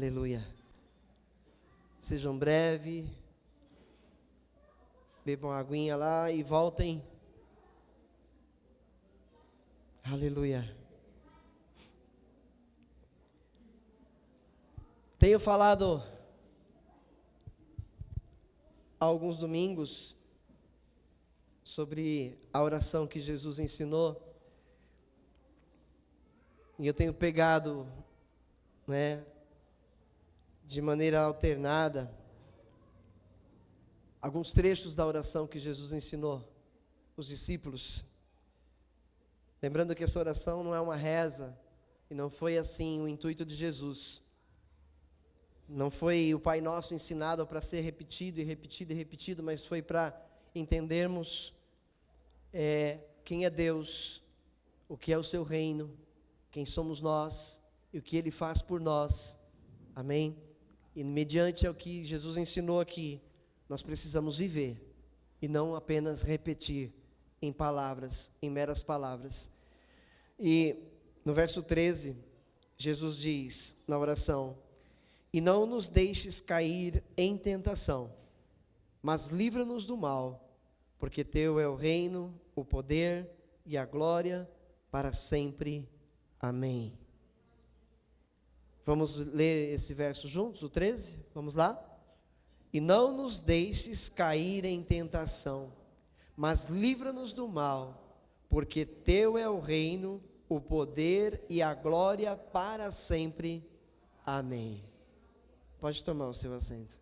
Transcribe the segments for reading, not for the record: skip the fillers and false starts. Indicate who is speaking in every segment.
Speaker 1: Aleluia. Sejam breves, bebam uma aguinha lá e voltem. Aleluia. Tenho falado há alguns domingos sobre a oração que Jesus ensinou. E eu tenho pegado, de maneira alternada, alguns trechos da oração que Jesus ensinou os discípulos. Lembrando que essa oração não é uma reza, e não foi assim o intuito de Jesus. Não foi o Pai Nosso ensinado para ser repetido e repetido e repetido, mas foi para entendermos quem é Deus, o que é o seu reino, quem somos nós e o que Ele faz por nós. Amém? E mediante ao que Jesus ensinou aqui, nós precisamos viver e não apenas repetir em palavras, em meras palavras. E no verso 13, Jesus diz na oração: e não nos deixes cair em tentação, mas livra-nos do mal, porque teu é o reino, o poder e a glória para sempre. Amém. Vamos ler esse verso juntos, o 13? Vamos lá? E não nos deixes cair em tentação, mas livra-nos do mal, porque teu é o reino, o poder e a glória para sempre. Amém. Pode tomar o seu assento.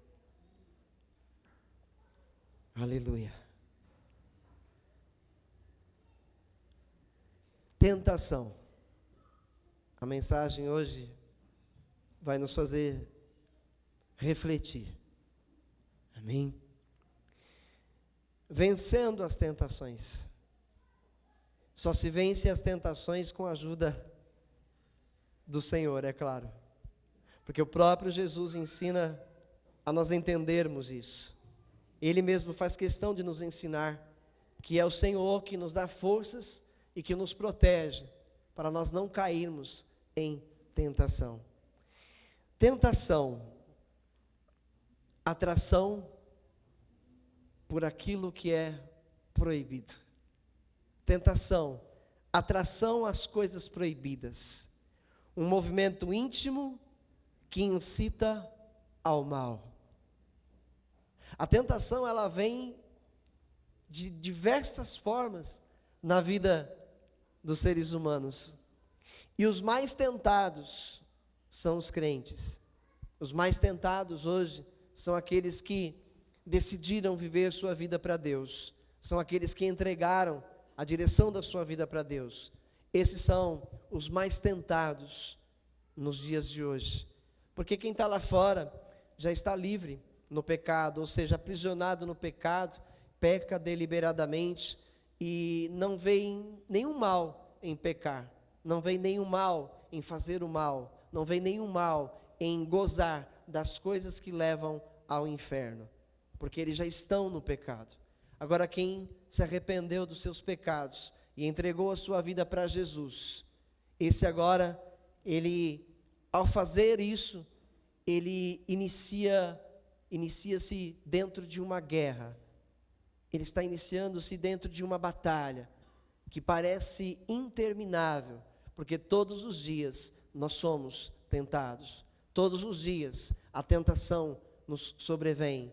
Speaker 1: Aleluia. Tentação. A mensagem hoje vai nos fazer refletir. Amém? Vencendo as tentações. Só se vence as tentações com a ajuda do Senhor, é claro. Porque o próprio Jesus ensina a nós entendermos isso. Ele mesmo faz questão de nos ensinar que é o Senhor que nos dá forças e que nos protege para nós não cairmos em tentação. Tentação, atração por aquilo que é proibido. Tentação, atração às coisas proibidas. Um movimento íntimo que incita ao mal. A tentação, ela vem de diversas formas na vida dos seres humanos. E os mais tentados são os crentes. Os mais tentados hoje são aqueles que decidiram viver sua vida para Deus. São aqueles que entregaram a direção da sua vida para Deus. Esses são os mais tentados nos dias de hoje. Porque quem está lá fora já está livre no pecado, ou seja, aprisionado no pecado, peca deliberadamente e não vê nenhum mal em pecar, não vê nenhum mal em fazer o mal, não vê nenhum mal em gozar das coisas que levam ao inferno, porque eles já estão no pecado. Agora, quem se arrependeu dos seus pecados e entregou a sua vida para Jesus, esse agora, ele, ao fazer isso, ele inicia-se dentro de uma guerra. Ele está iniciando-se dentro de uma batalha que parece interminável, porque todos os dias nós somos tentados. Todos os dias a tentação nos sobrevém.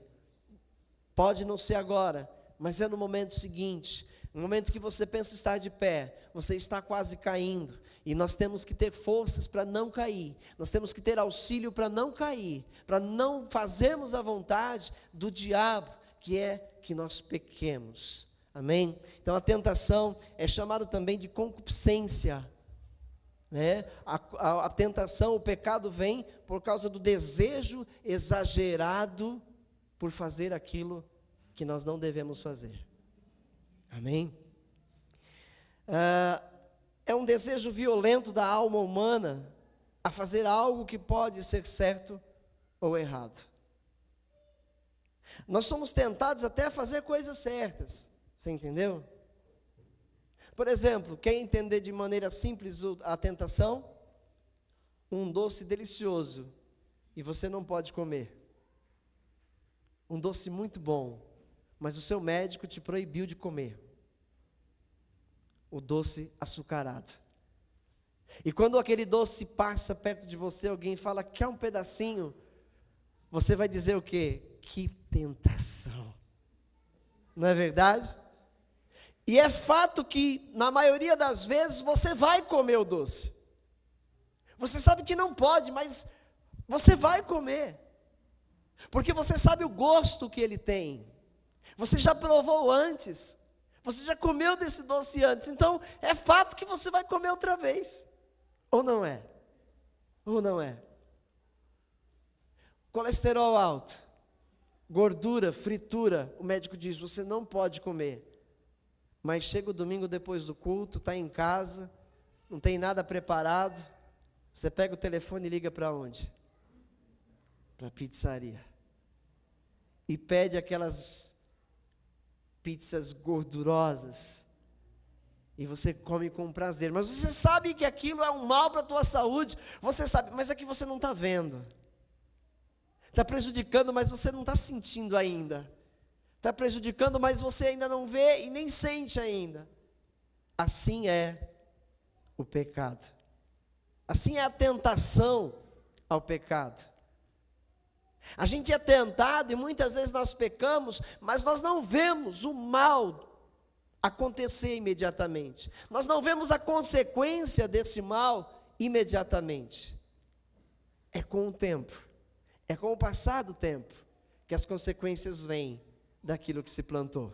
Speaker 1: Pode não ser agora, mas é no momento seguinte, no momento que você pensa estar de pé, você está quase caindo, e nós temos que ter forças para não cair, nós temos que ter auxílio para não cair, para não fazermos a vontade do diabo, que é que nós pequemos. Amém? Então a tentação é chamada também de concupiscência, né? A tentação, o pecado vem por causa do desejo exagerado por fazer aquilo que nós não devemos fazer. Amém? É um desejo violento da alma humana a fazer algo que pode ser certo ou errado. Nós somos tentados até a fazer coisas certas, você entendeu? Por exemplo, quer entender de maneira simples a tentação? Um doce delicioso e você não pode comer. Um doce muito bom, mas o seu médico te proibiu de comer. O doce açucarado. E quando aquele doce passa perto de você, alguém fala, quer um pedacinho? Você vai dizer o quê? Que tentação. Não é verdade? E é fato que, na maioria das vezes, você vai comer o doce. Você sabe que não pode, mas você vai comer. Porque você sabe o gosto que ele tem. Você já provou antes. Você já comeu desse doce antes. Então, é fato que você vai comer outra vez. Ou não é? Ou não é? Colesterol alto, gordura, fritura. O médico diz, você não pode comer. Mas chega o domingo depois do culto, está em casa, não tem nada preparado. Você pega o telefone e liga para onde? Para a pizzaria. E pede aquelas pizzas gordurosas. E você come com prazer. Mas você sabe que aquilo é um mal para a tua saúde. Você sabe, mas é que você não está vendo. Está prejudicando, mas você não está sentindo ainda. Está prejudicando, mas você ainda não vê e nem sente ainda. Assim é o pecado. Assim é a tentação ao pecado. A gente é tentado e muitas vezes nós pecamos, mas nós não vemos o mal acontecer imediatamente. Nós não vemos a consequência desse mal imediatamente. É com o tempo, é com o passar do tempo, que as consequências vêm daquilo que se plantou.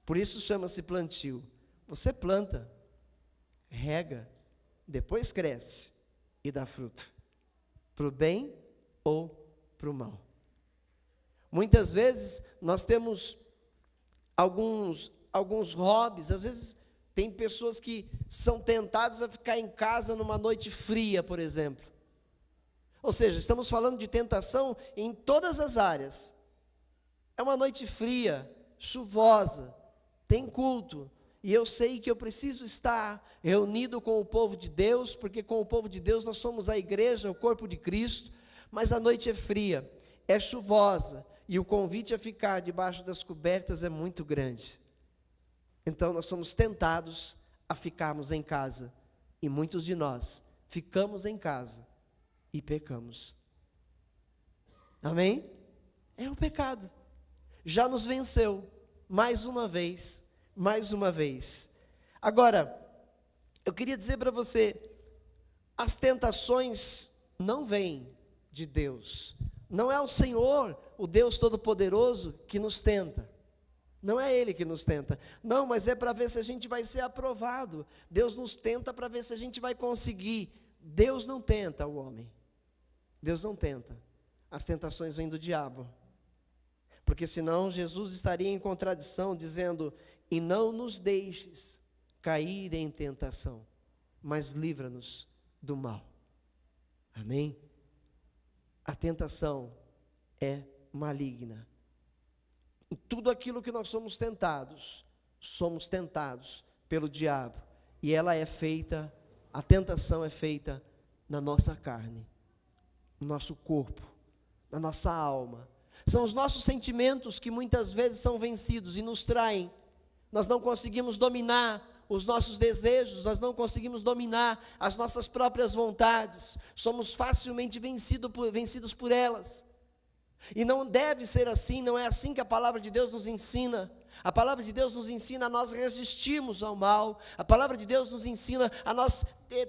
Speaker 1: Por isso chama-se plantio. Você planta, rega, depois cresce e dá fruto, para o bem ou para o mal. Muitas vezes nós temos alguns hobbies. Às vezes tem pessoas que são tentadas a ficar em casa numa noite fria, por exemplo. Ou seja, estamos falando de tentação em todas as áreas. É uma noite fria, chuvosa, tem culto, e eu sei que eu preciso estar reunido com o povo de Deus, porque com o povo de Deus nós somos a igreja, o corpo de Cristo, mas a noite é fria, é chuvosa, e o convite a ficar debaixo das cobertas é muito grande. Então nós somos tentados a ficarmos em casa, e muitos de nós ficamos em casa e pecamos. Amém? É o pecado. Já nos venceu, mais uma vez, mais uma vez. Agora, eu queria dizer para você, as tentações não vêm de Deus. Não é o Senhor, o Deus Todo-Poderoso, que nos tenta. Não é Ele que nos tenta. Não, mas é para ver se a gente vai ser aprovado. Deus nos tenta para ver se a gente vai conseguir. Deus não tenta o homem. Deus não tenta. As tentações vêm do diabo. Porque senão Jesus estaria em contradição, dizendo, e não nos deixes cair em tentação, mas livra-nos do mal. Amém? A tentação é maligna. Em tudo aquilo que nós somos tentados pelo diabo. E ela é feita, a tentação é feita na nossa carne, no nosso corpo, na nossa alma. São os nossos sentimentos que muitas vezes são vencidos e nos traem. Nós não conseguimos dominar os nossos desejos, nós não conseguimos dominar as nossas próprias vontades. Somos facilmente vencidos por elas. E não deve ser assim, não é assim que a palavra de Deus nos ensina. A palavra de Deus nos ensina a nós resistirmos ao mal. A palavra de Deus nos ensina a nós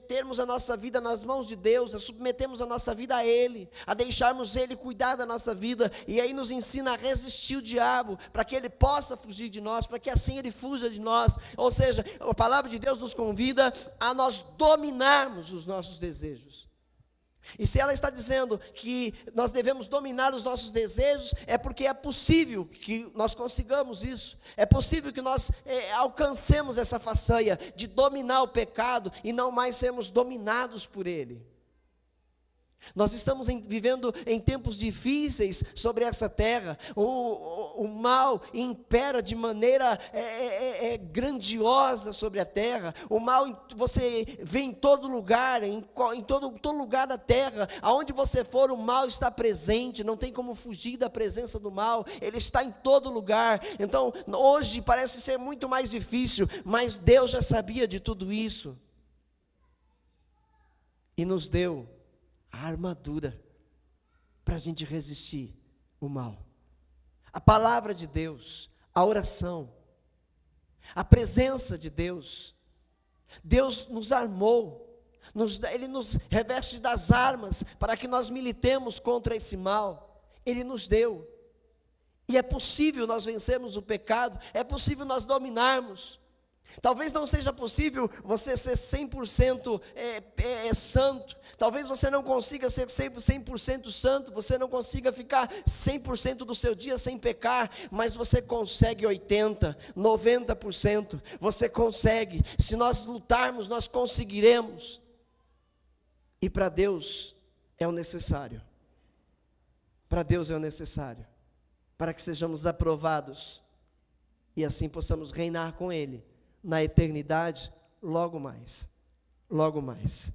Speaker 1: termos a nossa vida nas mãos de Deus, a submetermos a nossa vida a Ele, a deixarmos Ele cuidar da nossa vida, e aí nos ensina a resistir o diabo, para que ele possa fugir de nós, para que assim ele fuja de nós. Ou seja, a palavra de Deus nos convida a nós dominarmos os nossos desejos. E se ela está dizendo que nós devemos dominar os nossos desejos, é porque é possível que nós consigamos isso. É possível que nós alcancemos essa façanha de dominar o pecado e não mais sermos dominados por ele. Nós estamos vivendo em tempos difíceis sobre essa terra. O mal impera de maneira grandiosa sobre a terra. O mal você vê em todo lugar, em todo lugar da terra. Aonde você for, o mal está presente. Não tem como fugir da presença do mal. Ele está em todo lugar. Então, hoje parece ser muito mais difícil, mas Deus já sabia de tudo isso e nos deu a armadura para a gente resistir o mal. A palavra de Deus, a oração, a presença de Deus. Deus nos armou, Ele nos reveste das armas para que nós militemos contra esse mal. Ele nos deu. E é possível nós vencermos o pecado, é possível nós dominarmos. Talvez não seja possível você ser 100% santo. Talvez você não consiga ser 100% santo. Você não consiga ficar 100% do seu dia sem pecar. Mas você consegue 80%, 90%. Você consegue. Se nós lutarmos, nós conseguiremos. E para Deus é o necessário. Para Deus é o necessário. Para que sejamos aprovados. E assim possamos reinar com Ele na eternidade, logo mais, logo mais.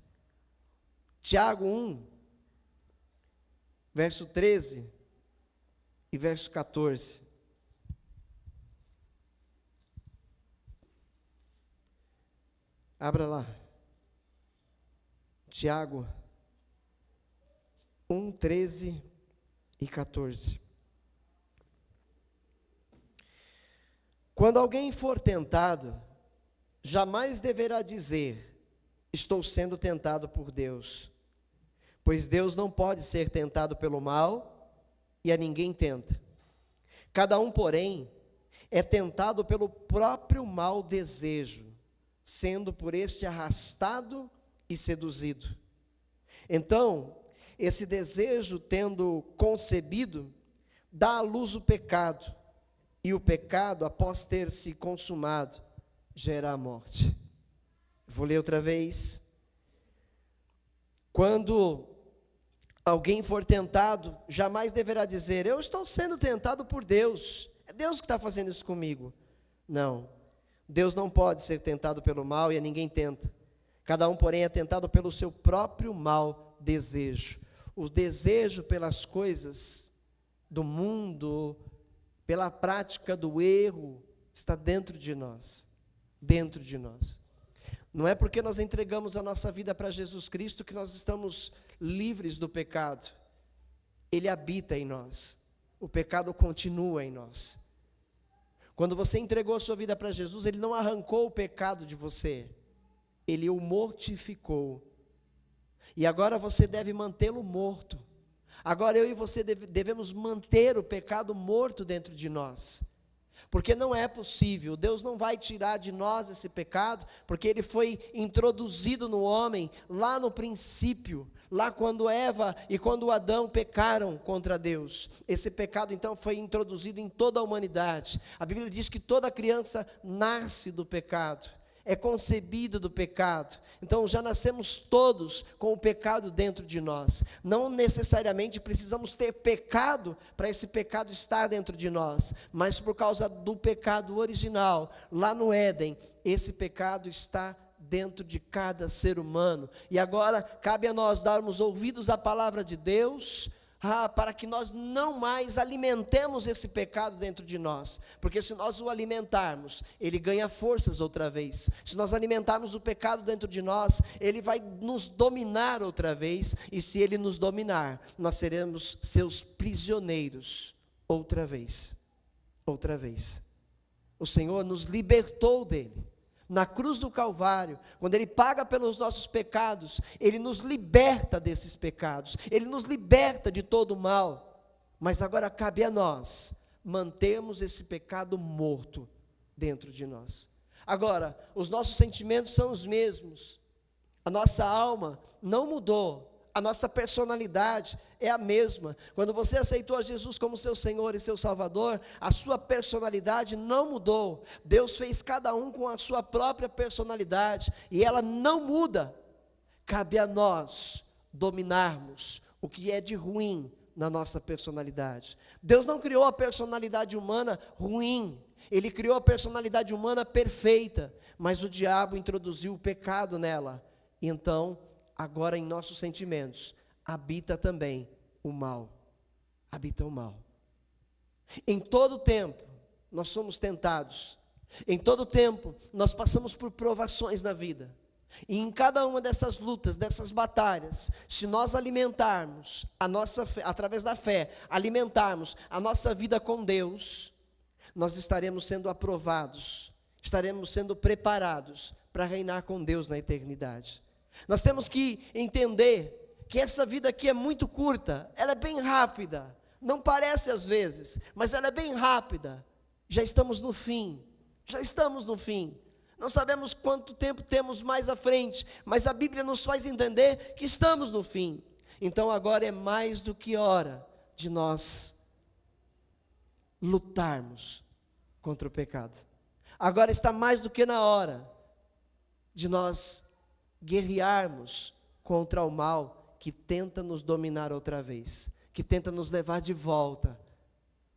Speaker 1: Tiago 1, verso 13 e verso 14. Abra lá. Tiago 1, 13 e 14. Quando alguém for tentado, jamais deverá dizer: estou sendo tentado por Deus, pois Deus não pode ser tentado pelo mal, e a ninguém tenta. Cada um, porém, é tentado pelo próprio mau desejo, sendo por este arrastado e seduzido. Então, esse desejo, tendo concebido, dá à luz o pecado, e o pecado, após ter se consumado, gera a morte. Vou ler outra vez. Quando alguém for tentado, jamais deverá dizer: eu estou sendo tentado por Deus, é Deus que está fazendo isso comigo. Não, Deus não pode ser tentado pelo mal, e a ninguém tenta. Cada um, porém, é tentado pelo seu próprio mau desejo. O desejo pelas coisas do mundo, pela prática do erro, está dentro de nós. Dentro de nós. Não é porque nós entregamos a nossa vida para Jesus Cristo que nós estamos livres do pecado. Ele habita em nós. O pecado continua em nós. Quando você entregou a sua vida para Jesus, Ele não arrancou o pecado de você. Ele o mortificou. E agora você deve mantê-lo morto. Agora eu e você devemos manter o pecado morto dentro de nós. Porque não é possível, Deus não vai tirar de nós esse pecado, porque ele foi introduzido no homem lá no princípio, lá quando Eva e quando Adão pecaram contra Deus. Esse pecado então foi introduzido em toda a humanidade. A Bíblia diz que toda criança nasce do pecado, é concebido do pecado. Então já nascemos todos com o pecado dentro de nós. Não necessariamente precisamos ter pecado para esse pecado estar dentro de nós, mas por causa do pecado original, lá no Éden, esse pecado está dentro de cada ser humano. E agora cabe a nós darmos ouvidos à palavra de Deus, para que nós não mais alimentemos esse pecado dentro de nós, porque se nós o alimentarmos, ele ganha forças outra vez. Se nós alimentarmos o pecado dentro de nós, ele vai nos dominar outra vez, e se ele nos dominar, nós seremos seus prisioneiros outra vez. Outra vez. O Senhor nos libertou dele. Na cruz do Calvário, quando Ele paga pelos nossos pecados, Ele nos liberta desses pecados, Ele nos liberta de todo o mal, mas agora cabe a nós mantermos esse pecado morto dentro de nós. Agora, os nossos sentimentos são os mesmos, a nossa alma não mudou, a nossa personalidade é a mesma. Quando você aceitou a Jesus como seu Senhor e seu Salvador, a sua personalidade não mudou. Deus fez cada um com a sua própria personalidade, e ela não muda. Cabe a nós dominarmos o que é de ruim na nossa personalidade. Deus não criou a personalidade humana ruim, Ele criou a personalidade humana perfeita, mas o diabo introduziu o pecado nela. E então, agora em nossos sentimentos, habita também o mal. Habita o mal. Em todo tempo, nós somos tentados. Em todo tempo, nós passamos por provações na vida. E em cada uma dessas lutas, dessas batalhas, se nós alimentarmos a nossa fé, através da fé, alimentarmos a nossa vida com Deus, nós estaremos sendo aprovados, estaremos sendo preparados para reinar com Deus na eternidade. Nós temos que entender que essa vida aqui é muito curta, ela é bem rápida, não parece às vezes, mas ela é bem rápida. Já estamos no fim, não sabemos quanto tempo temos mais à frente, mas a Bíblia nos faz entender que estamos no fim. Então agora é mais do que hora de nós lutarmos contra o pecado. Agora está mais do que na hora de nós guerrearmos contra o mal que tenta nos dominar outra vez, que tenta nos levar de volta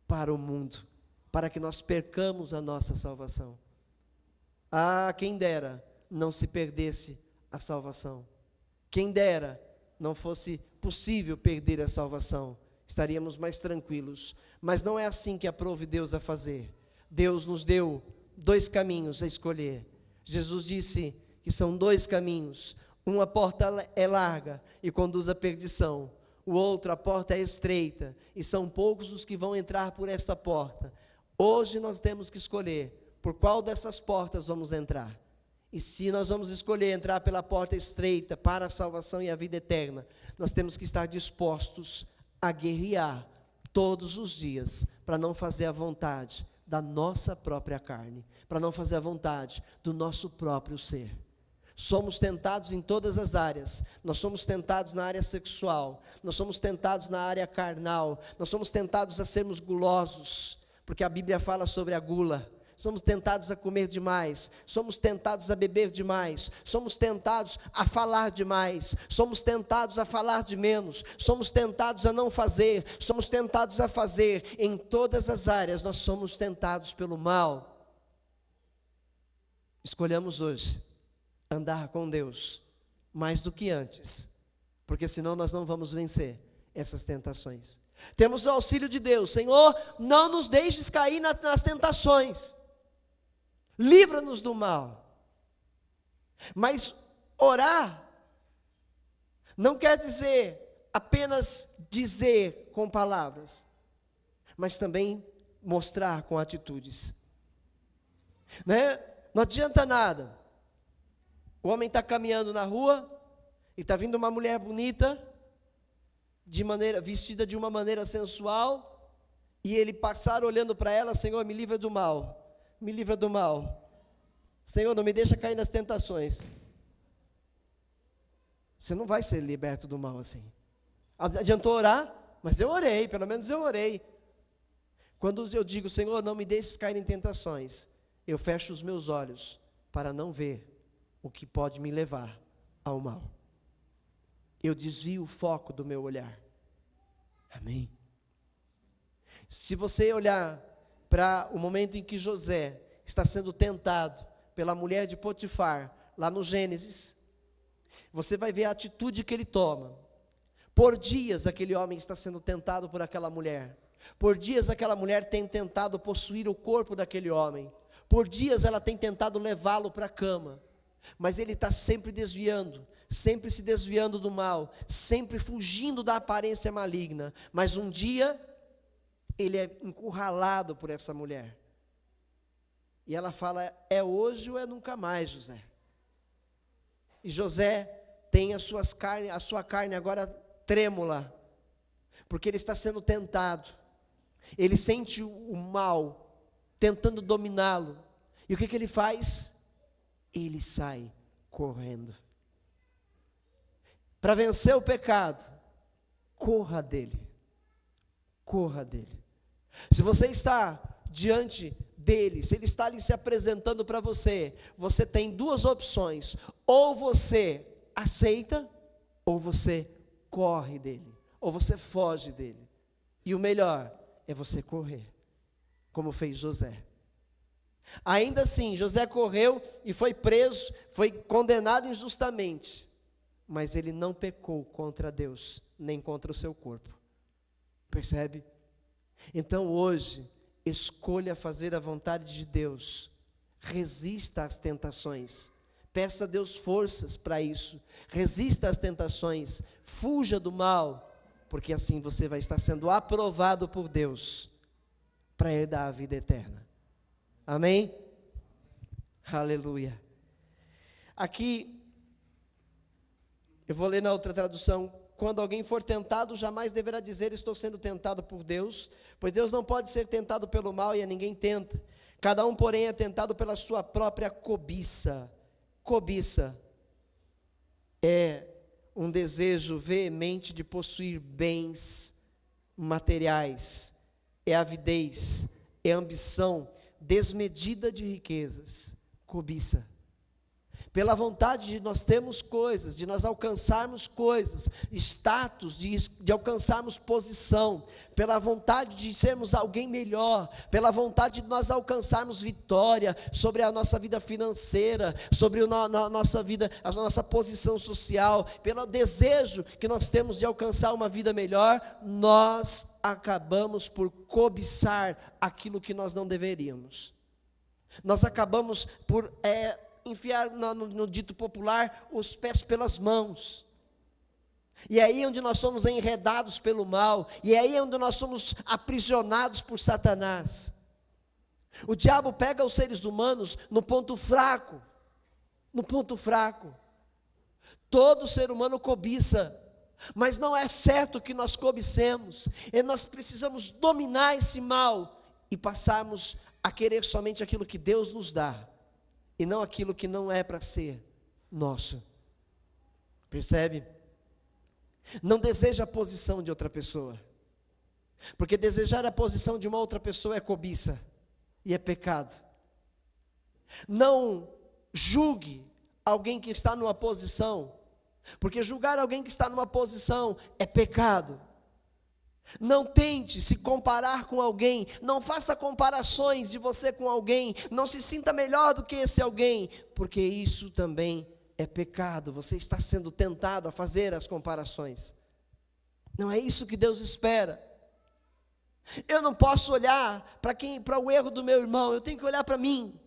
Speaker 1: para o mundo, para que nós percamos a nossa salvação. Ah, quem dera não se perdesse a salvação. Quem dera não fosse possível perder a salvação. Estaríamos mais tranquilos. Mas não é assim que aprove Deus a fazer. Deus nos deu 2 caminhos a escolher. Jesus disse que são 2 caminhos. Uma porta é larga e conduz à perdição. O outro, a porta é estreita e são poucos os que vão entrar por esta porta. Hoje nós temos que escolher por qual dessas portas vamos entrar. E se nós vamos escolher entrar pela porta estreita para a salvação e a vida eterna, nós temos que estar dispostos a guerrear todos os dias para não fazer a vontade da nossa própria carne, para não fazer a vontade do nosso próprio ser. Somos tentados em todas as áreas. Nós somos tentados na área sexual, nós somos tentados na área carnal, nós somos tentados a sermos gulosos, porque a Bíblia fala sobre a gula. Somos tentados a comer demais, somos tentados a beber demais, somos tentados a falar demais, somos tentados a falar de menos, somos tentados a não fazer, somos tentados a fazer. Em todas as áreas nós somos tentados pelo mal. Escolhamos hoje andar com Deus mais do que antes, porque senão nós não vamos vencer essas tentações. Temos o auxílio de Deus. Senhor, não nos deixes cair nas tentações, livra-nos do mal. Mas orar não quer dizer apenas dizer com palavras, mas também mostrar com atitudes, né? Não adianta nada. O homem está caminhando na rua e está vindo uma mulher bonita, vestida de uma maneira sensual, e ele passar olhando para ela: Senhor, me livra do mal. Me livra do mal. Senhor, não me deixa cair nas tentações. Você não vai ser liberto do mal assim. Adiantou orar? Mas eu orei, pelo menos eu orei. Quando eu digo: Senhor, não me deixes cair em tentações, eu fecho os meus olhos para não ver o que pode me levar ao mal. Eu desvio o foco do meu olhar. Amém? Se você olhar para o momento em que José está sendo tentado pela mulher de Potifar, lá no Gênesis, você vai ver a atitude que ele toma. Por dias aquele homem está sendo tentado por aquela mulher. Por dias aquela mulher tem tentado possuir o corpo daquele homem. Por dias ela tem tentado levá-lo para a cama. Mas ele está sempre desviando, sempre se desviando do mal, sempre fugindo da aparência maligna. Mas um dia ele é encurralado por essa mulher. E ela fala: é hoje ou é nunca mais, José. E José tem a sua carne agora trêmula, porque ele está sendo tentado. Ele sente o mal tentando dominá-lo. E o que ele faz? Ele sai correndo. Para vencer o pecado, corra dele. Corra dele. Se você está diante dele, se ele está ali se apresentando para você, você tem 2 opções: ou você aceita, ou você corre dele, ou você foge dele. E o melhor é você correr, como fez José. Ainda assim, José correu e foi preso, foi condenado injustamente, mas ele não pecou contra Deus, nem contra o seu corpo. Percebe? Então hoje, escolha fazer a vontade de Deus, resista às tentações, peça a Deus forças para isso, resista às tentações, fuja do mal, porque assim você vai estar sendo aprovado por Deus, para herdar a vida eterna. Amém? Aleluia. Aqui, eu vou ler na outra tradução: quando alguém for tentado, jamais deverá dizer estou sendo tentado por Deus, pois Deus não pode ser tentado pelo mal e a ninguém tenta. Cada um, porém, é tentado pela sua própria cobiça. Cobiça é um desejo veemente de possuir bens materiais, é avidez, é ambição desmedida de riquezas, cobiça. Pela vontade de nós termos coisas, de nós alcançarmos coisas, status, de alcançarmos posição, pela vontade de sermos alguém melhor, pela vontade de nós alcançarmos vitória sobre a nossa vida financeira, sobre a nossa vida, a nossa posição social, pelo desejo que nós temos de alcançar uma vida melhor, nós acabamos por cobiçar aquilo que nós não deveríamos. Nós acabamos por enfiar no dito popular os pés pelas mãos, e é aí onde nós somos enredados pelo mal, e é aí onde nós somos aprisionados por Satanás. O diabo pega os seres humanos no ponto fraco, todo ser humano cobiça, mas não é certo que nós cobicemos, e nós precisamos dominar esse mal, e passarmos a querer somente aquilo que Deus nos dá, e não aquilo que não é para ser nosso. Percebe? Não deseja a posição de outra pessoa, porque desejar a posição de uma outra pessoa é cobiça, e é pecado. Não julgue alguém que está numa posição, porque julgar alguém que está numa posição é pecado. Não tente se comparar com alguém, não faça comparações de você com alguém, não se sinta melhor do que esse alguém, porque isso também é pecado. Você está sendo tentado a fazer as comparações. Não é isso que Deus espera. Eu não posso olhar para o erro do meu irmão, eu tenho que olhar para mim.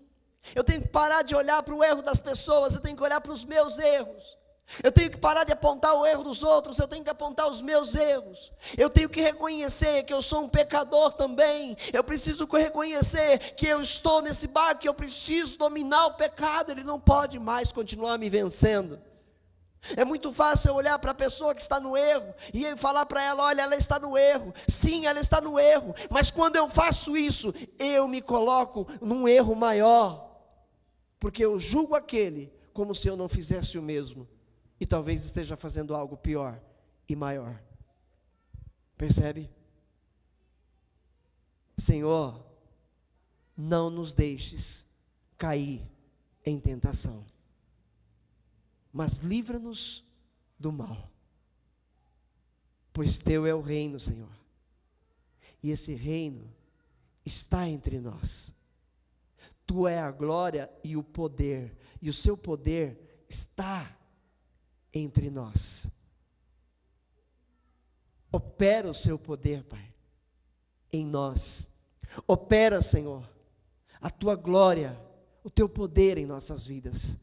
Speaker 1: Eu tenho que parar de olhar para o erro das pessoas, eu tenho que olhar para os meus erros. Eu tenho que parar de apontar o erro dos outros, eu tenho que apontar os meus erros. Eu tenho que reconhecer que eu sou um pecador também. Eu preciso reconhecer que eu estou nesse barco, que eu preciso dominar o pecado, ele não pode mais continuar me vencendo. É muito fácil eu olhar para a pessoa que está no erro e eu falar para ela, olha, ela está no erro. Sim, ela está no erro, mas quando eu faço isso, eu me coloco num erro maior, porque eu julgo aquele como se eu não fizesse o mesmo, e talvez esteja fazendo algo pior e maior. Percebe? Senhor, não nos deixes cair em tentação, mas livra-nos do mal, pois teu é o reino, Senhor, e esse reino está entre nós. Tu é a glória e o poder, e o seu poder está entre nós. Opera o seu poder, Pai, em nós. Opera, Senhor, a tua glória, o teu poder em nossas vidas.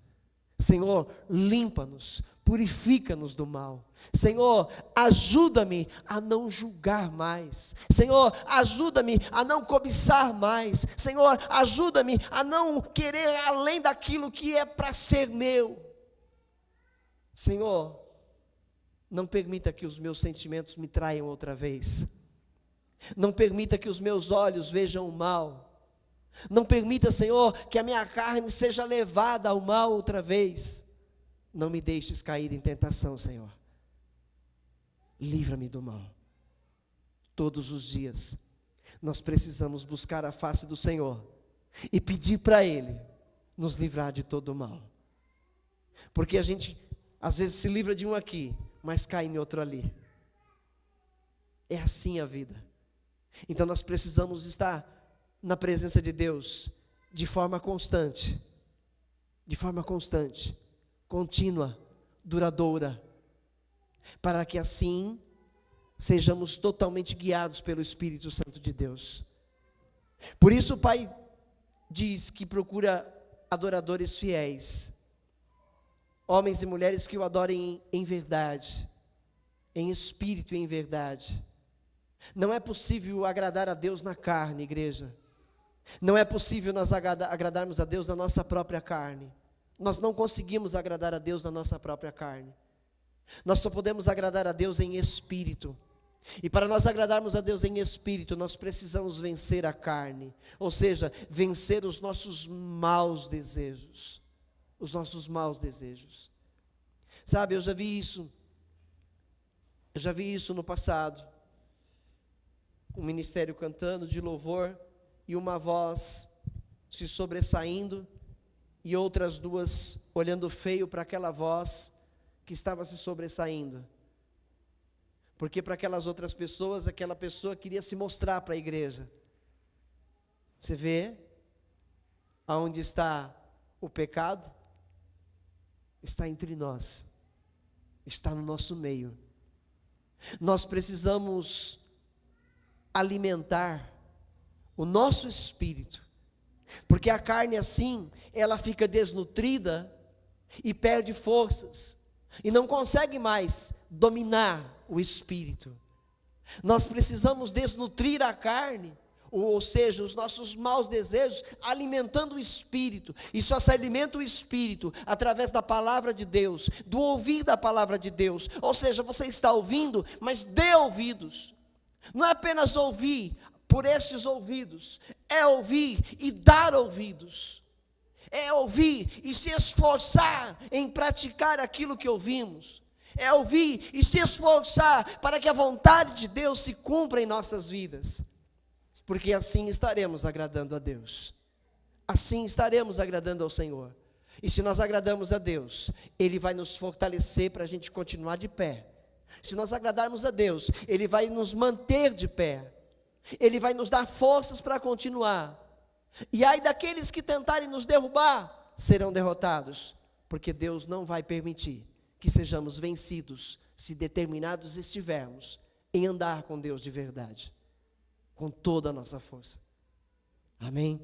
Speaker 1: Senhor, limpa-nos, purifica-nos do mal. Senhor, ajuda-me a não julgar mais. Senhor, ajuda-me a não cobiçar mais. Senhor, ajuda-me a não querer além daquilo que é para ser meu. Senhor, não permita que os meus sentimentos me traiam outra vez. Não permita que os meus olhos vejam o mal. Não permita, Senhor, que a minha carne seja levada ao mal outra vez. Não me deixes cair em tentação, Senhor. Livra-me do mal. Todos os dias, nós precisamos buscar a face do Senhor e pedir para Ele nos livrar de todo o mal. Porque a gente às vezes se livra de um aqui, mas cai em outro ali. É assim a vida. Então nós precisamos estar na presença de Deus de forma constante, contínua, duradoura, para que assim sejamos totalmente guiados pelo Espírito Santo de Deus. Por isso o Pai diz que procura adoradores fiéis, homens e mulheres que o adorem em verdade, em espírito e em verdade. Não é possível agradar a Deus na carne, igreja. Não é possível nós agradarmos a Deus na nossa própria carne. Nós não conseguimos agradar a Deus na nossa própria carne. Nós só podemos agradar a Deus em espírito. E para nós agradarmos a Deus em espírito, nós precisamos vencer a carne. Ou seja, vencer os nossos maus desejos. Os nossos maus desejos. Sabe, eu já vi isso no passado. Um ministério cantando de louvor e uma voz se sobressaindo e outras duas olhando feio para aquela voz que estava se sobressaindo. Porque para aquelas outras pessoas, aquela pessoa queria se mostrar para a igreja. Você vê aonde está o pecado? Está entre nós, está no nosso meio. Nós precisamos alimentar o nosso espírito, porque a carne assim, ela fica desnutrida e perde forças, e não consegue mais dominar o espírito. Nós precisamos desnutrir a carne, ou seja, os nossos maus desejos, alimentando o espírito, e só se alimenta o espírito através da palavra de Deus, do ouvir da palavra de Deus. Ou seja, você está ouvindo, mas dê ouvidos. Não é apenas ouvir por estes ouvidos, é ouvir e dar ouvidos, é ouvir e se esforçar em praticar aquilo que ouvimos, é ouvir e se esforçar para que a vontade de Deus se cumpra em nossas vidas, porque assim estaremos agradando a Deus, assim estaremos agradando ao Senhor. E se nós agradamos a Deus, Ele vai nos fortalecer para a gente continuar de pé. Se nós agradarmos a Deus, Ele vai nos manter de pé, Ele vai nos dar forças para continuar. E ai daqueles que tentarem nos derrubar, serão derrotados, porque Deus não vai permitir que sejamos vencidos, se determinados estivermos em andar com Deus de verdade, com toda a nossa força. Amém?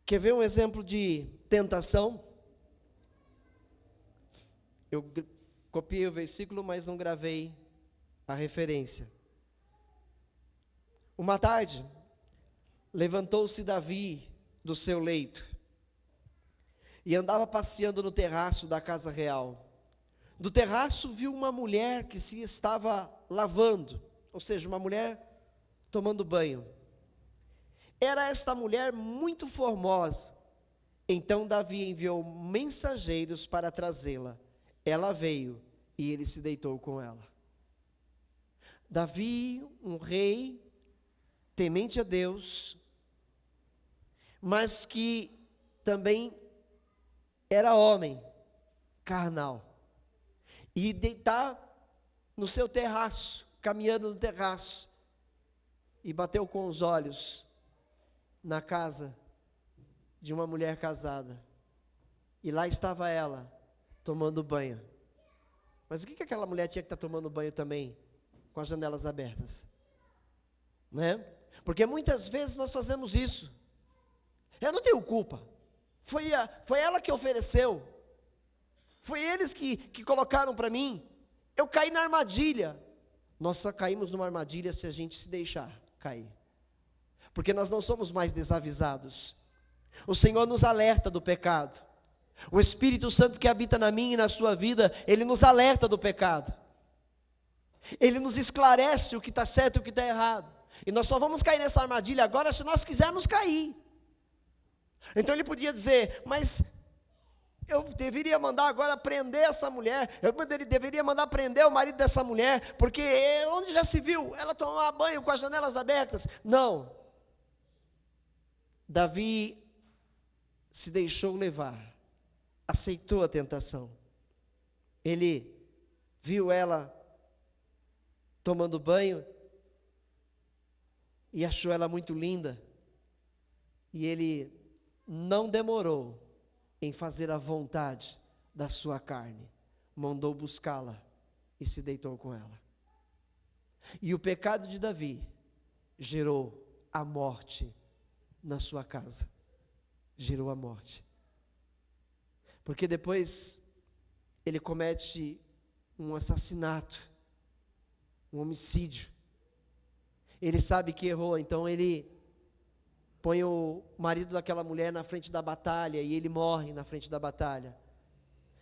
Speaker 1: Quer ver um exemplo de tentação? Eu copiei o versículo, mas não gravei a referência. Uma tarde, levantou-se Davi do seu leito e andava passeando no terraço da casa real. Do terraço viu uma mulher que se estava lavando, ou seja, uma mulher tomando banho. Era esta mulher muito formosa. Então Davi enviou mensageiros para trazê-la. Ela veio e ele se deitou com ela. Davi, um rei, temente a Deus, mas que também era homem, carnal. E deitar no seu terraço, caminhando no terraço, e bateu com os olhos na casa de uma mulher casada. E lá estava ela, tomando banho. Mas o que aquela mulher tinha que estar tomando banho também, com as janelas abertas? Né? Porque muitas vezes nós fazemos isso. Eu não tenho culpa. Foi ela que ofereceu. Foi eles que colocaram para mim. Eu caí na armadilha. Nós só caímos numa armadilha se a gente se deixar cair. Porque nós não somos mais desavisados. O Senhor nos alerta do pecado. O Espírito Santo que habita na minha e na sua vida, Ele nos alerta do pecado. Ele nos esclarece o que está certo e o que está errado. E nós só vamos cair nessa armadilha agora se nós quisermos cair. Então ele podia dizer, mas eu deveria mandar agora prender essa mulher, eu deveria mandar prender o marido dessa mulher, porque onde já se viu ela tomar banho com as janelas abertas? Não. Davi se deixou levar. aceitou a tentação. Ele viu ela tomando banho e achou ela muito linda. E ele não demorou em fazer a vontade da sua carne. Mandou buscá-la e se deitou com ela. E o pecado de Davi gerou a morte na sua casa. Gerou a morte. Porque depois ele comete um assassinato, um homicídio. Ele sabe que errou, então ele põe o marido daquela mulher na frente da batalha e ele morre na frente da batalha.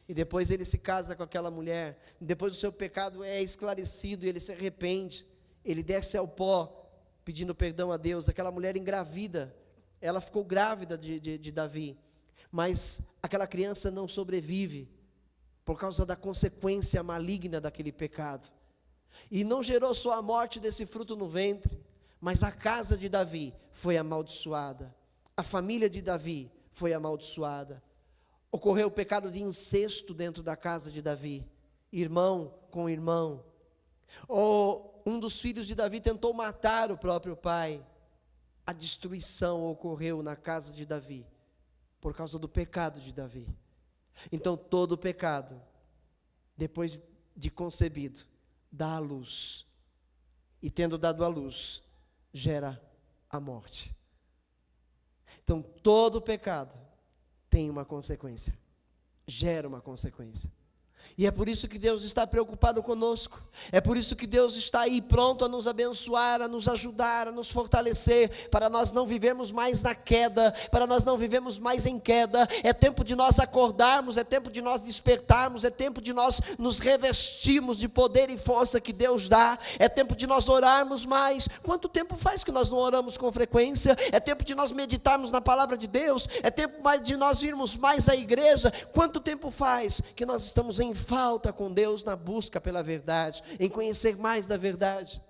Speaker 1: E depois ele se casa com aquela mulher, depois o seu pecado é esclarecido e ele se arrepende, ele desce ao pó pedindo perdão a Deus. Aquela mulher engravida, ela ficou grávida de Davi, mas aquela criança não sobrevive por causa da consequência maligna daquele pecado. E não gerou só a morte desse fruto no ventre, mas a casa de Davi foi amaldiçoada, a família de Davi foi amaldiçoada. Ocorreu o pecado de incesto dentro da casa de Davi, irmão com irmão. Ou um dos filhos de Davi tentou matar o próprio pai. A destruição ocorreu na casa de Davi, por causa do pecado de Davi. Então todo pecado, depois de concebido, dá à luz, e tendo dado à luz, gera a morte. Então todo pecado tem uma consequência, gera uma consequência. E é por isso que Deus está preocupado conosco, é por isso que Deus está aí pronto a nos abençoar, a nos ajudar, a nos fortalecer, para nós não vivermos mais na queda, para nós não vivemos mais em queda. É tempo de nós acordarmos, é tempo de nós despertarmos, é tempo de nós nos revestirmos de poder e força que Deus dá, é tempo de nós orarmos mais. Quanto tempo faz que nós não oramos com frequência? É tempo de nós meditarmos na palavra de Deus, é tempo de nós irmos mais à igreja. Quanto tempo faz que nós estamos em falta com Deus na busca pela verdade, em conhecer mais da verdade?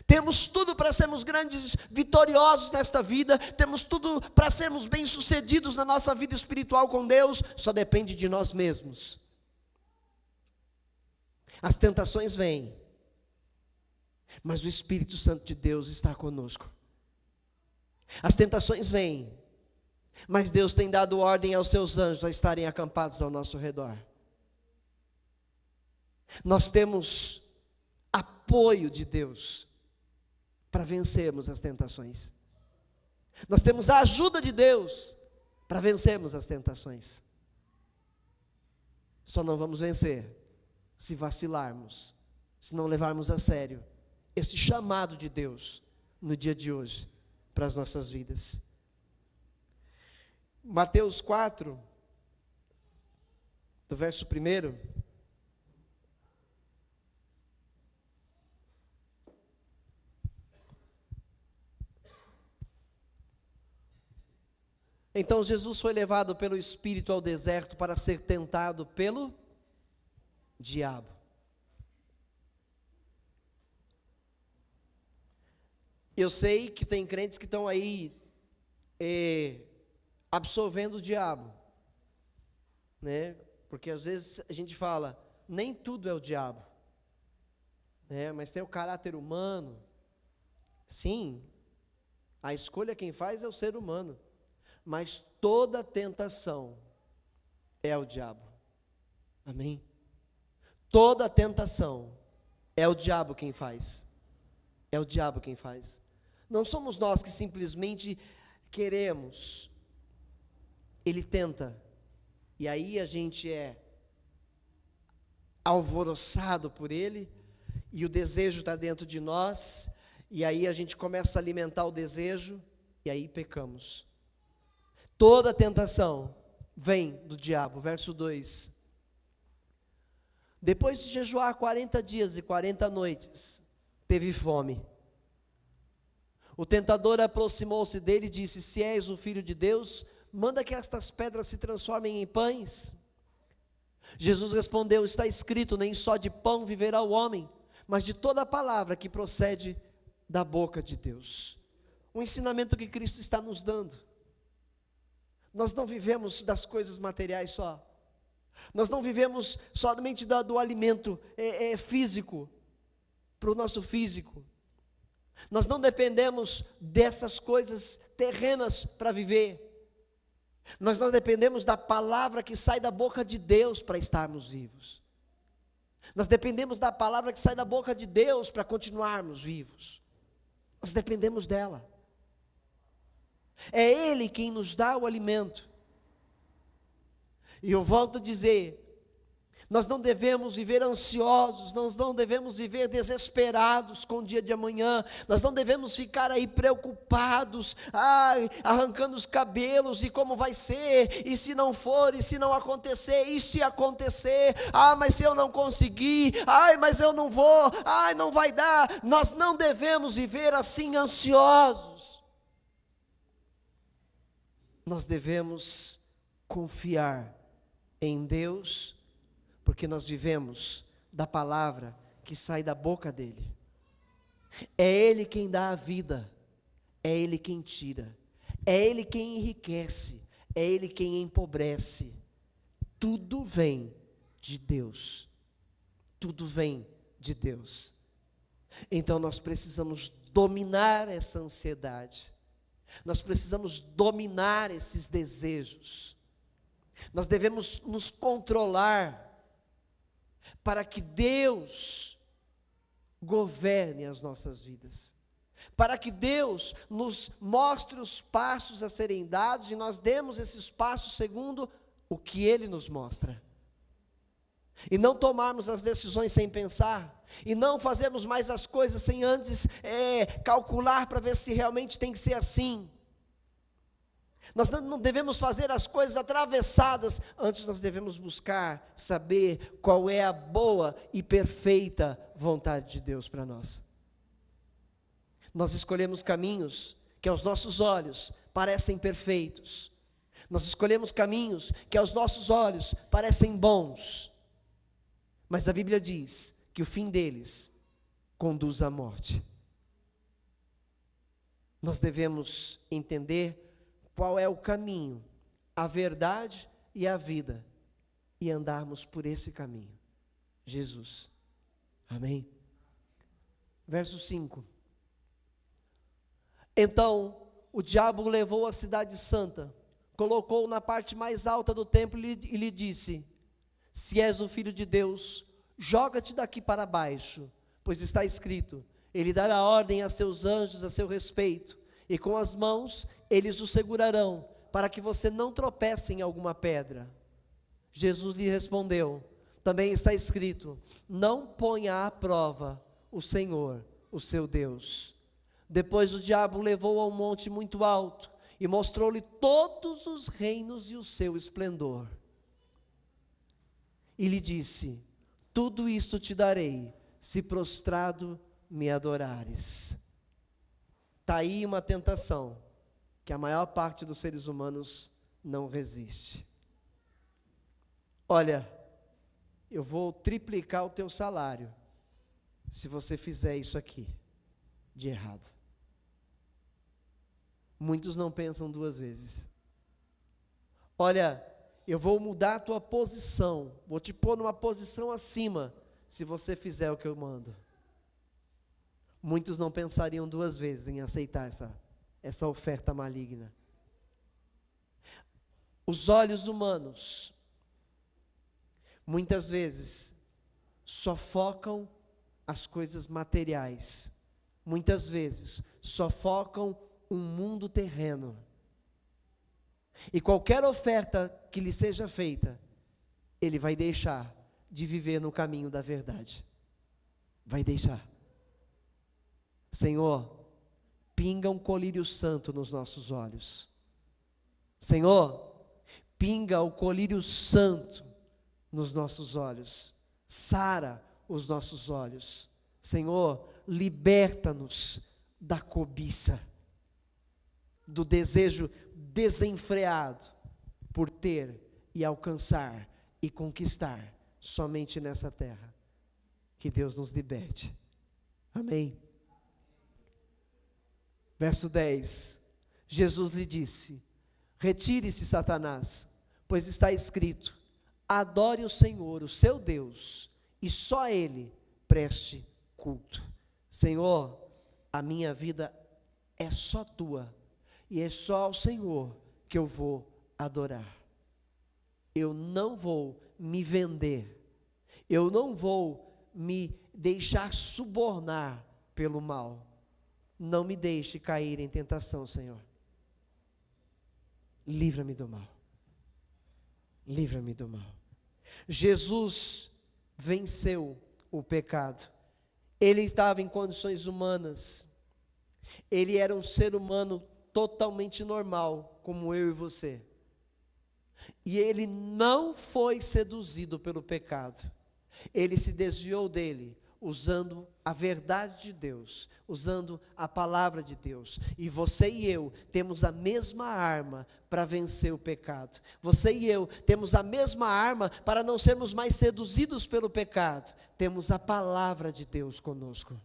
Speaker 1: Temos tudo para sermos grandes, vitoriosos nesta vida, temos tudo para sermos bem-sucedidos na nossa vida espiritual com Deus, só depende de nós mesmos. As tentações vêm, mas o Espírito Santo de Deus está conosco. As tentações vêm, mas Deus tem dado ordem aos seus anjos a estarem acampados ao nosso redor. Nós temos apoio de Deus para vencermos as tentações. Nós temos a ajuda de Deus para vencermos as tentações. Só não vamos vencer se vacilarmos, se não levarmos a sério esse chamado de Deus no dia de hoje para as nossas vidas. Mateus 4, do verso 1. Então Jesus foi levado pelo Espírito ao deserto para ser tentado pelo diabo. Eu sei que tem crentes que estão aí absorvendo o diabo, né? Porque às vezes a gente fala, nem tudo é o diabo, né? Mas tem o caráter humano. Sim, a escolha quem faz é o ser humano, mas toda tentação é o diabo. Amém? Toda tentação é o diabo quem faz. É o diabo quem faz. Não somos nós que simplesmente queremos. Ele tenta, e aí a gente é alvoroçado por ele, e o desejo está dentro de nós, e aí a gente começa a alimentar o desejo, e aí pecamos. Toda tentação vem do diabo. Verso 2. Depois de jejuar 40 dias e 40 noites, teve fome. O tentador aproximou-se dele e disse: se és o Filho de Deus, manda que estas pedras se transformem em pães. Jesus respondeu: está escrito, nem só de pão viverá o homem, mas de toda a palavra que procede da boca de Deus. O ensinamento que Cristo está nos dando. Nós não vivemos das coisas materiais só. Nós não vivemos somente do alimento físico, para o nosso físico. Nós não dependemos dessas coisas terrenas para viver. Nós não dependemos da palavra que sai da boca de Deus para estarmos vivos. Nós dependemos da palavra que sai da boca de Deus para continuarmos vivos. Nós dependemos dela. É Ele quem nos dá o alimento. E eu volto a dizer, nós não devemos viver ansiosos, nós não devemos viver desesperados com o dia de amanhã, nós não devemos ficar aí preocupados, arrancando os cabelos, e como vai ser, e se não for, e se não acontecer, e se acontecer, mas se eu não conseguir, mas eu não vou, não vai dar. Nós não devemos viver assim ansiosos, nós devemos confiar em Deus, porque nós vivemos da palavra que sai da boca dEle. É Ele quem dá a vida, é Ele quem tira, é Ele quem enriquece, é Ele quem empobrece. Tudo vem de Deus, tudo vem de Deus. Então nós precisamos dominar essa ansiedade, nós precisamos dominar esses desejos, nós devemos nos controlar, para que Deus governe as nossas vidas, para que Deus nos mostre os passos a serem dados, e nós demos esses passos segundo o que Ele nos mostra, e não tomarmos as decisões sem pensar, e não fazermos mais as coisas sem antes calcular para ver se realmente tem que ser assim. Nós não devemos fazer as coisas atravessadas, antes nós devemos buscar saber qual é a boa e perfeita vontade de Deus para nós. Nós escolhemos caminhos que aos nossos olhos parecem perfeitos, nós escolhemos caminhos que aos nossos olhos parecem bons, mas a Bíblia diz que o fim deles conduz à morte. Nós devemos entender qual é o caminho, a verdade e a vida, e andarmos por esse caminho, Jesus. Amém? Verso 5. Então o diabo o levou à cidade santa, colocou-o na parte mais alta do templo e lhe disse: se és o filho de Deus, joga-te daqui para baixo, pois está escrito, ele dará ordem a seus anjos a seu respeito, e com as mãos eles o segurarão, para que você não tropece em alguma pedra. Jesus lhe respondeu: também está escrito, não ponha à prova o Senhor, o seu Deus. Depois o diabo o levou a um monte muito alto, e mostrou-lhe todos os reinos e o seu esplendor. E lhe disse: tudo isto te darei, se prostrado me adorares. Está aí uma tentação que a maior parte dos seres humanos não resiste. Olha, eu vou triplicar o teu salário se você fizer isso aqui de errado. Muitos não pensam duas vezes. Olha, eu vou mudar a tua posição, vou te pôr numa posição acima se você fizer o que eu mando. Muitos não pensariam duas vezes em aceitar essa oferta maligna. Os olhos humanos, muitas vezes, só focam as coisas materiais. Muitas vezes, só focam um mundo terreno. E qualquer oferta que lhe seja feita, ele vai deixar de viver no caminho da verdade. Vai deixar. Senhor, pinga um colírio santo nos nossos olhos. Senhor, pinga o colírio santo nos nossos olhos. Sara os nossos olhos. Senhor, liberta-nos da cobiça, do desejo desenfreado por ter e alcançar e conquistar somente nessa terra. Que Deus nos liberte. Amém. Verso 10, Jesus lhe disse: Retire-se, Satanás, pois está escrito: adore o Senhor, o seu Deus, e só a Ele preste culto. Senhor, a minha vida é só tua, e é só ao Senhor que eu vou adorar. Eu não vou me vender, eu não vou me deixar subornar pelo mal. Não me deixe cair em tentação, Senhor. Livra-me do mal. Livra-me do mal. Jesus venceu o pecado. Ele estava em condições humanas. Ele era um ser humano totalmente normal, como eu e você. E ele não foi seduzido pelo pecado. Ele se desviou dele, usando a verdade de Deus, usando a palavra de Deus. E você e eu temos a mesma arma para vencer o pecado. Você e eu temos a mesma arma para não sermos mais seduzidos pelo pecado. Temos a palavra de Deus conosco.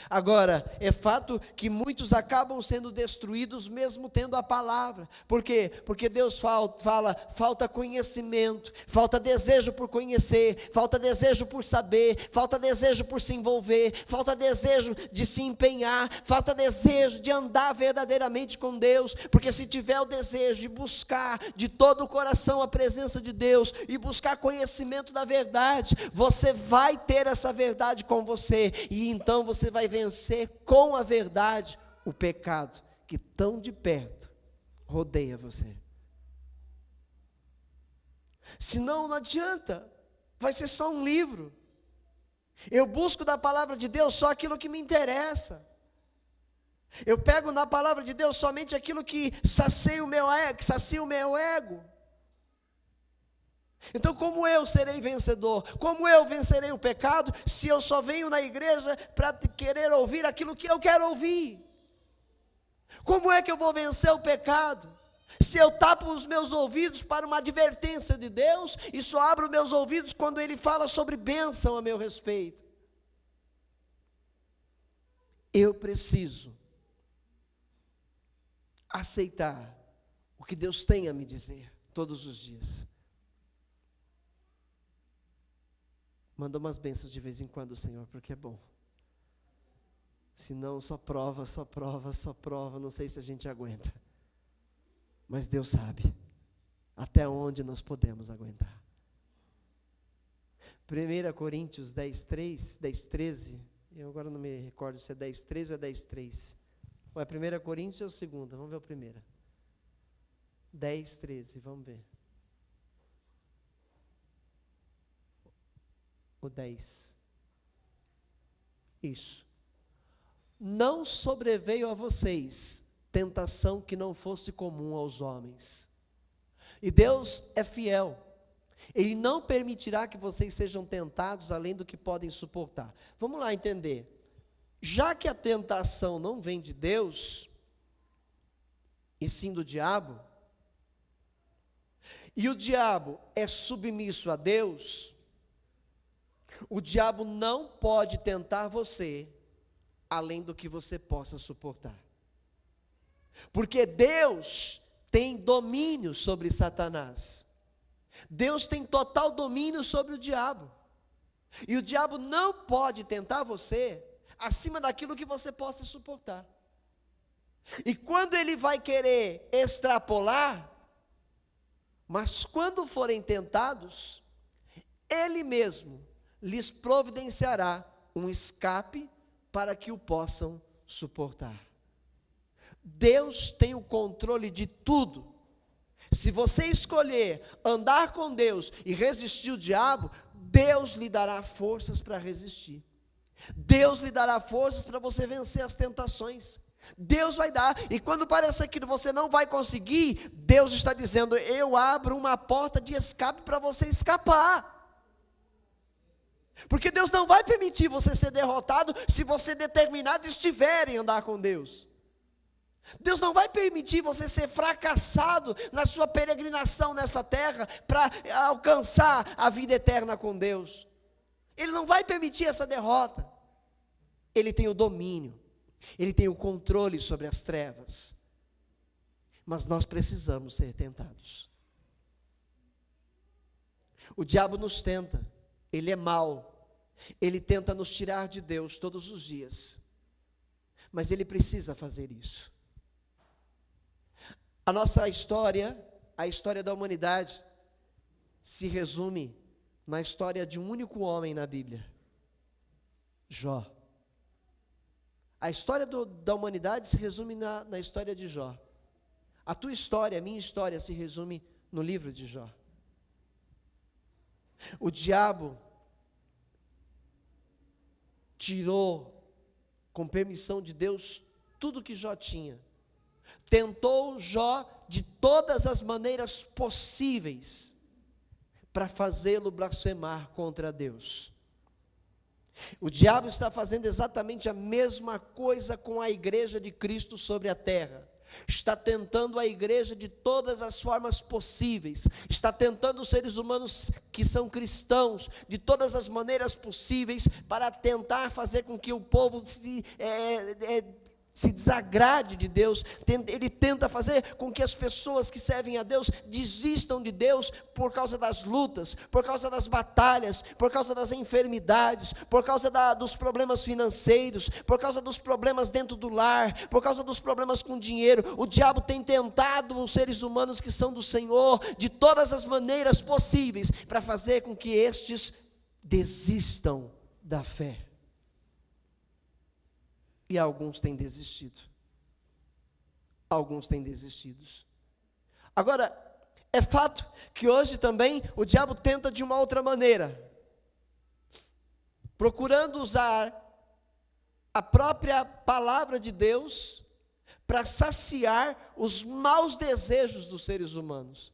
Speaker 1: Agora, é fato que muitos acabam sendo destruídos mesmo tendo a palavra. Por quê? Porque Deus fala, falta conhecimento, falta desejo por conhecer, falta desejo por saber, falta desejo por se envolver, falta desejo de se empenhar, falta desejo de andar verdadeiramente com Deus. Porque se tiver o desejo de buscar de todo o coração a presença de Deus e buscar conhecimento da verdade, você vai ter essa verdade com você, e então você vai vencer com a verdade o pecado que tão de perto rodeia você. Senão não adianta, vai ser só um livro. Eu busco da palavra de Deus só aquilo que me interessa. Eu pego na palavra de Deus somente aquilo que sacia o meu ego. Então, como eu serei vencedor? Como eu vencerei o pecado se eu só venho na igreja para querer ouvir aquilo que eu quero ouvir? Como é que eu vou vencer o pecado se eu tapo os meus ouvidos para uma advertência de Deus e só abro meus ouvidos quando Ele fala sobre bênção a meu respeito? Eu preciso aceitar o que Deus tem a me dizer todos os dias. Manda umas bênçãos de vez em quando, Senhor, porque é bom. Senão só prova, só prova, só prova, não sei se a gente aguenta. Mas Deus sabe até onde nós podemos aguentar. 1 Coríntios 10:13, eu agora não me recordo se é 10:13 ou é 10:3. Ou é 1 Coríntios ou é o 2? Vamos ver o primeiro. 10:13, vamos ver. O 10. Isso. Não sobreveio a vocês tentação que não fosse comum aos homens. E Deus é fiel. Ele não permitirá que vocês sejam tentados além do que podem suportar. Vamos lá entender. Já que a tentação não vem de Deus, e sim do diabo, e o diabo é submisso a Deus, o diabo não pode tentar você além do que você possa suportar. Porque Deus tem domínio sobre Satanás. Deus tem total domínio sobre o diabo. E o diabo não pode tentar você acima daquilo que você possa suportar. E quando ele vai querer extrapolar, mas quando forem tentados, ele mesmo lhes providenciará um escape para que o possam suportar. Deus tem o controle de tudo. Se você escolher andar com Deus e resistir o diabo, Deus lhe dará forças para resistir. Deus lhe dará forças para você vencer as tentações. Deus vai dar, e quando parecer que você não vai conseguir, Deus está dizendo: eu abro uma porta de escape para você escapar. Porque Deus não vai permitir você ser derrotado se você determinado estiver em andar com Deus. Deus não vai permitir você ser fracassado na sua peregrinação nessa terra para alcançar a vida eterna com Deus. Ele não vai permitir essa derrota. Ele tem o domínio, ele tem o controle sobre as trevas. mas nós precisamos ser tentados. O diabo nos tenta, ele é mau, ele tenta nos tirar de Deus todos os dias, mas ele precisa fazer isso. A nossa história, a história da humanidade, se resume na história de um único homem na Bíblia, Jó. A história da humanidade se resume na história de Jó. A tua história, a minha história se resume no livro de Jó. O diabo tirou, com permissão de Deus, tudo que Jó tinha. Tentou Jó de todas as maneiras possíveis para fazê-lo blasfemar contra Deus. O diabo está fazendo exatamente a mesma coisa com a igreja de Cristo sobre a terra. Está tentando a igreja de todas as formas possíveis, está tentando os seres humanos que são cristãos de todas as maneiras possíveis para tentar fazer com que o povo se desagrade de Deus. Ele tenta fazer com que as pessoas que servem a Deus desistam de Deus por causa das lutas, por causa das batalhas, por causa das enfermidades, por causa dos problemas financeiros, por causa dos problemas dentro do lar, por causa dos problemas com dinheiro. O diabo tem tentado os seres humanos que são do Senhor de todas as maneiras possíveis para fazer com que estes desistam da fé. E alguns têm desistido. Alguns têm desistido. Agora, é fato que hoje também o diabo tenta de uma outra maneira, procurando usar a própria palavra de Deus para saciar os maus desejos dos seres humanos.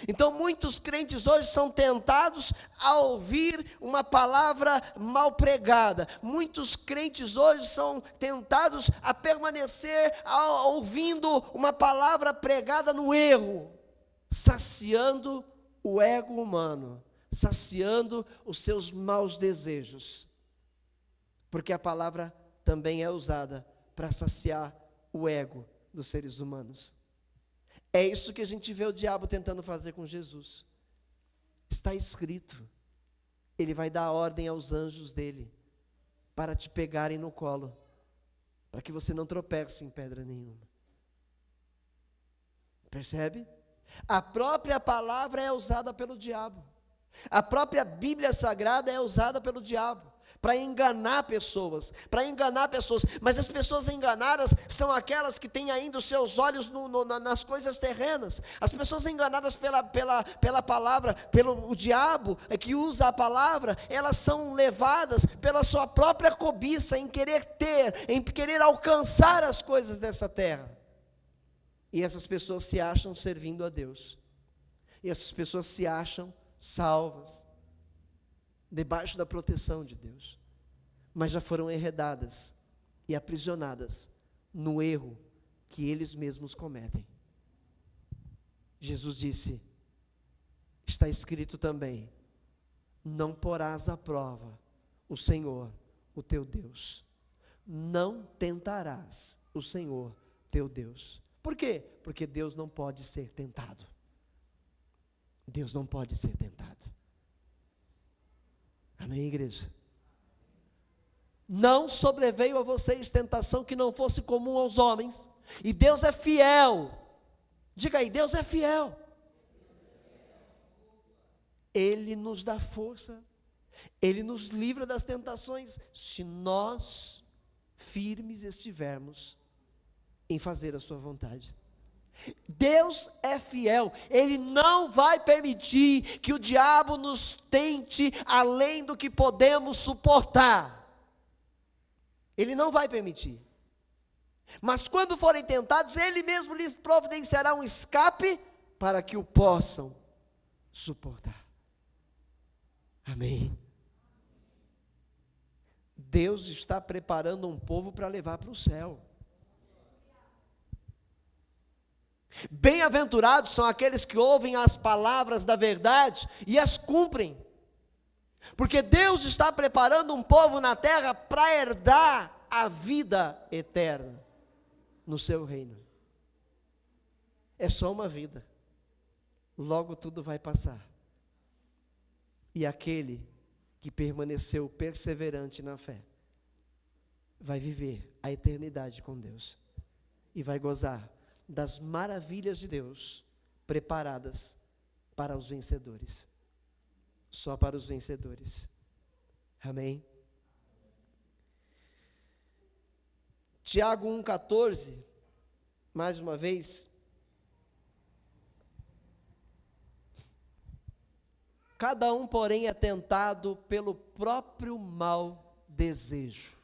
Speaker 1: Então muitos crentes hoje são tentados a ouvir uma palavra mal pregada. Muitos crentes hoje são tentados a permanecer ouvindo uma palavra pregada no erro, saciando o ego humano, saciando os seus maus desejos. Porque a palavra também é usada para saciar o ego dos seres humanos. É isso que a gente vê o diabo tentando fazer com Jesus. Está escrito, ele vai dar ordem aos anjos dele, para te pegarem no colo, para que você não tropece em pedra nenhuma. Percebe? A própria palavra é usada pelo diabo. A própria Bíblia Sagrada é usada pelo diabo para enganar pessoas, mas as pessoas enganadas são aquelas que têm ainda os seus olhos nas coisas terrenas. As pessoas enganadas pela palavra, pelo diabo que usa a palavra, elas são levadas pela sua própria cobiça, em querer ter, em querer alcançar as coisas dessa terra, e essas pessoas se acham servindo a Deus, e essas pessoas se acham salvas, debaixo da proteção de Deus, mas já foram enredadas e aprisionadas no erro que eles mesmos cometem. Jesus disse, está escrito também, não porás à prova o Senhor, o teu Deus, não tentarás o Senhor, teu Deus. Por quê? Porque Deus não pode ser tentado. Deus não pode ser tentado. Amém, igreja? Não sobreveio a vocês tentação que não fosse comum aos homens, e Deus é fiel. Diga aí, Deus é fiel. Ele nos dá força, Ele nos livra das tentações, se nós firmes estivermos em fazer a sua vontade. Deus é fiel, Ele não vai permitir que o diabo nos tente além do que podemos suportar. Ele não vai permitir. Mas quando forem tentados, Ele mesmo lhes providenciará um escape para que o possam suportar. Amém. Deus está preparando um povo para levar para o céu. Bem-aventurados são aqueles que ouvem as palavras da verdade e as cumprem, porque Deus está preparando um povo na terra para herdar a vida eterna no seu reino. É só uma vida. Logo tudo vai passar. E aquele que permaneceu perseverante na fé vai viver a eternidade com Deus e vai gozar das maravilhas de Deus preparadas para os vencedores. Só para os vencedores. Amém? Tiago 1,14, mais uma vez. Cada um, porém, é tentado pelo próprio mau desejo,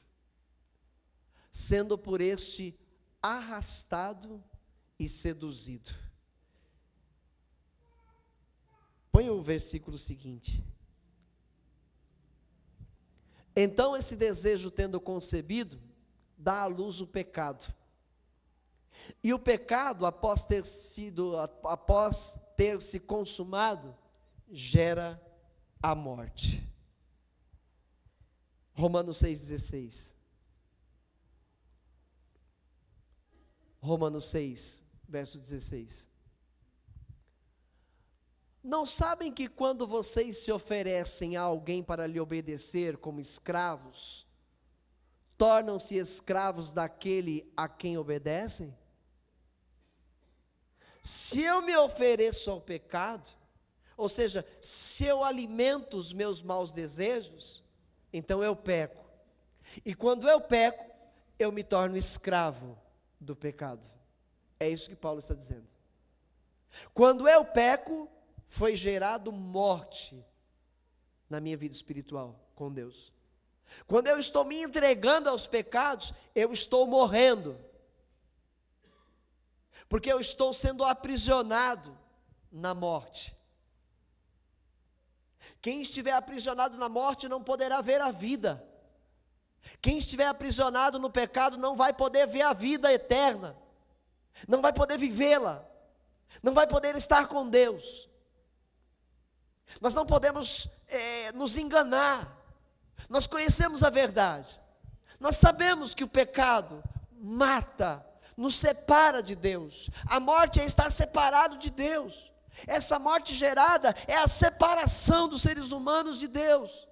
Speaker 1: sendo por este arrastado e seduzido. Põe o versículo seguinte. Então esse desejo, tendo concebido, dá à luz o pecado. E o pecado, após ter se consumado, gera a morte. Romanos 6,16. Romanos 6, verso 16. Não sabem que quando vocês se oferecem a alguém para lhe obedecer como escravos, tornam-se escravos daquele a quem obedecem? Se eu me ofereço ao pecado, ou seja, se eu alimento os meus maus desejos, então eu peco. E quando eu peco, eu me torno escravo do pecado. É isso que Paulo está dizendo. Quando eu peco, foi gerado morte na minha vida espiritual com Deus. Quando eu estou me entregando aos pecados, eu estou morrendo. Porque eu estou sendo aprisionado na morte. Quem estiver aprisionado na morte não poderá ver a vida. Quem estiver aprisionado no pecado não vai poder ver a vida eterna. Não vai poder vivê-la. Não vai poder estar com Deus. Nós não podemos nos enganar. Nós conhecemos a verdade. Nós sabemos que o pecado mata, nos separa de Deus. A morte é estar separado de Deus. Essa morte gerada é a separação dos seres humanos de Deus.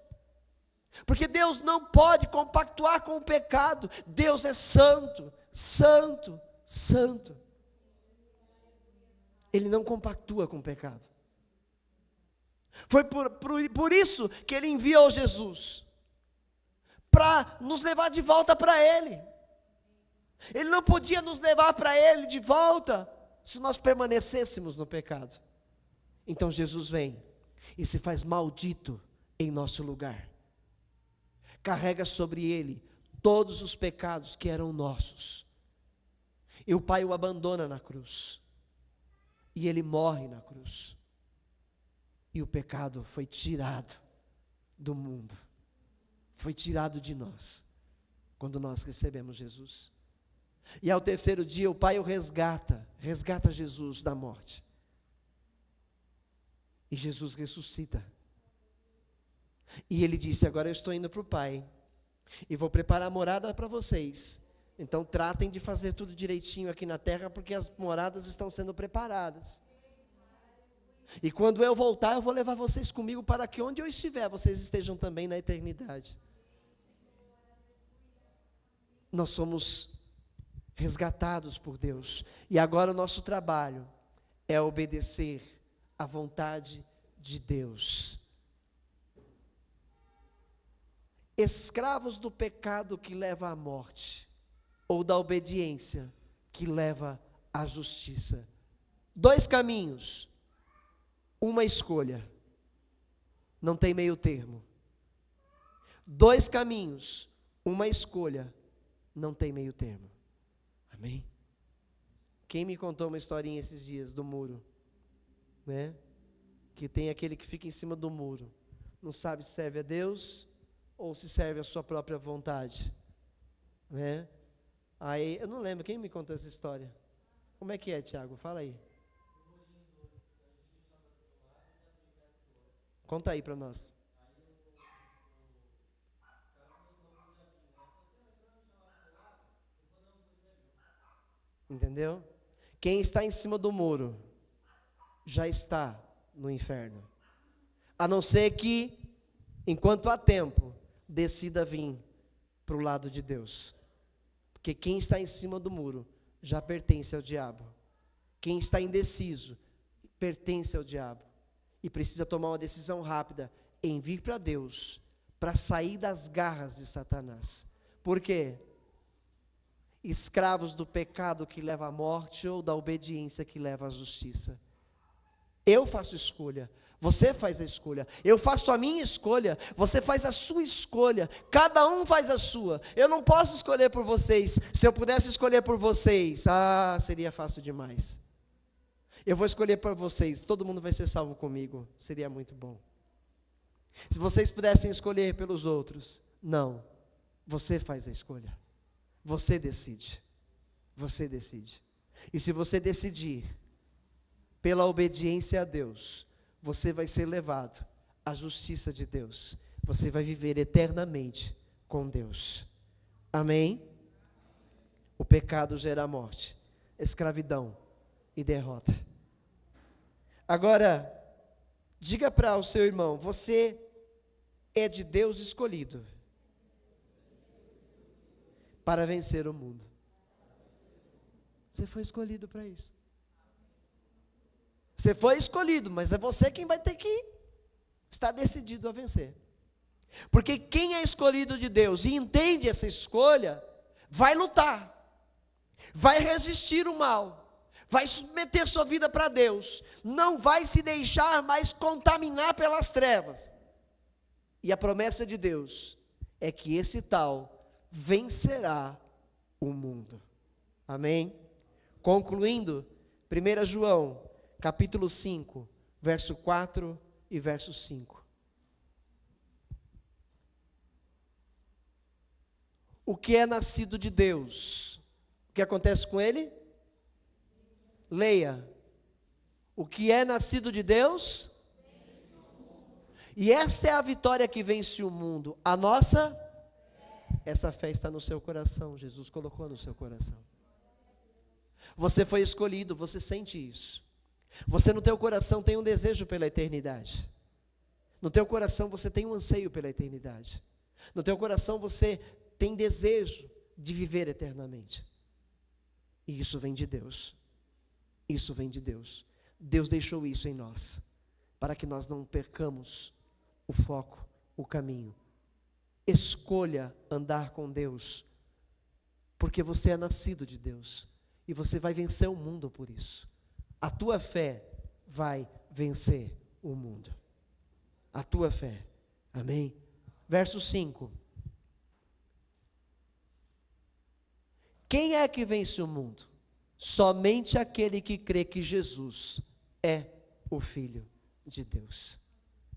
Speaker 1: Porque Deus não pode compactuar com o pecado. Deus é santo, santo, santo. Ele não compactua com o pecado. Foi por isso que Ele enviou Jesus, para nos levar de volta para Ele. Ele não podia nos levar para Ele de volta, se nós permanecêssemos no pecado. Então Jesus vem, e se faz maldito em nosso lugar. Carrega sobre Ele todos os pecados que eram nossos. E o Pai o abandona na cruz. E Ele morre na cruz. E o pecado foi tirado do mundo. Foi tirado de nós, quando nós recebemos Jesus. E ao terceiro dia o Pai o resgata Jesus da morte. E Jesus ressuscita. E Ele disse: agora eu estou indo para o Pai, e vou preparar a morada para vocês. Então tratem de fazer tudo direitinho aqui na terra, porque as moradas estão sendo preparadas. E quando eu voltar, eu vou levar vocês comigo, para que onde eu estiver, vocês estejam também na eternidade. Nós somos resgatados por Deus. E agora o nosso trabalho é obedecer à vontade de Deus. Escravos do pecado que leva à morte, ou da obediência que leva à justiça. 2 caminhos, uma escolha, não tem meio termo. 2 caminhos, uma escolha, não tem meio termo. Amém? Quem me contou uma historinha esses dias do muro, né? Que tem aquele que fica em cima do muro, não sabe se serve a Deus ou se serve a sua própria vontade, né? Aí, eu não lembro, quem me contou essa história? Como é que é, Tiago? Fala aí. Conta aí para nós. Entendeu? Quem está em cima do muro já está no inferno. A não ser que, enquanto há tempo, decida vir para o lado de Deus. Porque quem está em cima do muro já pertence ao diabo. Quem está indeciso pertence ao diabo. E precisa tomar uma decisão rápida em vir para Deus, para sair das garras de Satanás. Por quê? Escravos do pecado que leva à morte ou da obediência que leva à justiça. Eu faço escolha, você faz a escolha. Eu faço a minha escolha, você faz a sua escolha. Cada um faz a sua. Eu não posso escolher por vocês. Se eu pudesse escolher por vocês, seria fácil demais. Eu vou escolher por vocês, todo mundo vai ser salvo comigo. Seria muito bom. Se vocês pudessem escolher pelos outros, não. Você faz a escolha. Você decide. Você decide. E se você decidir pela obediência a Deus, você vai ser levado à justiça de Deus. Você vai viver eternamente com Deus. Amém? O pecado gera morte, escravidão e derrota. Agora, diga para o seu irmão, você é de Deus escolhido para vencer o mundo. Você foi escolhido para isso. Você foi escolhido, mas é você quem vai ter que estar decidido a vencer. Porque quem é escolhido de Deus e entende essa escolha, vai lutar, vai resistir o mal, vai submeter sua vida para Deus, não vai se deixar mais contaminar pelas trevas. E a promessa de Deus é que esse tal vencerá o mundo. Amém? Concluindo, 1 João, capítulo 5, verso 4 e verso 5. O que é nascido de Deus, o que acontece com ele? Leia. O que é nascido de Deus? E esta é a vitória que vence o mundo. A nossa? Essa fé está no seu coração. Jesus colocou no seu coração. Você foi escolhido, você sente isso. Você no teu coração tem um desejo pela eternidade. No teu coração você tem um anseio pela eternidade. No teu coração você tem desejo de viver eternamente. E isso vem de Deus. Isso vem de Deus. Deus deixou isso em nós, para que nós não percamos o foco, o caminho. Escolha andar com Deus, porque você é nascido de Deus, e você vai vencer o mundo por isso. A tua fé vai vencer o mundo. A tua fé. Amém? Verso 5. Quem é que vence o mundo? Somente aquele que crê que Jesus é o Filho de Deus.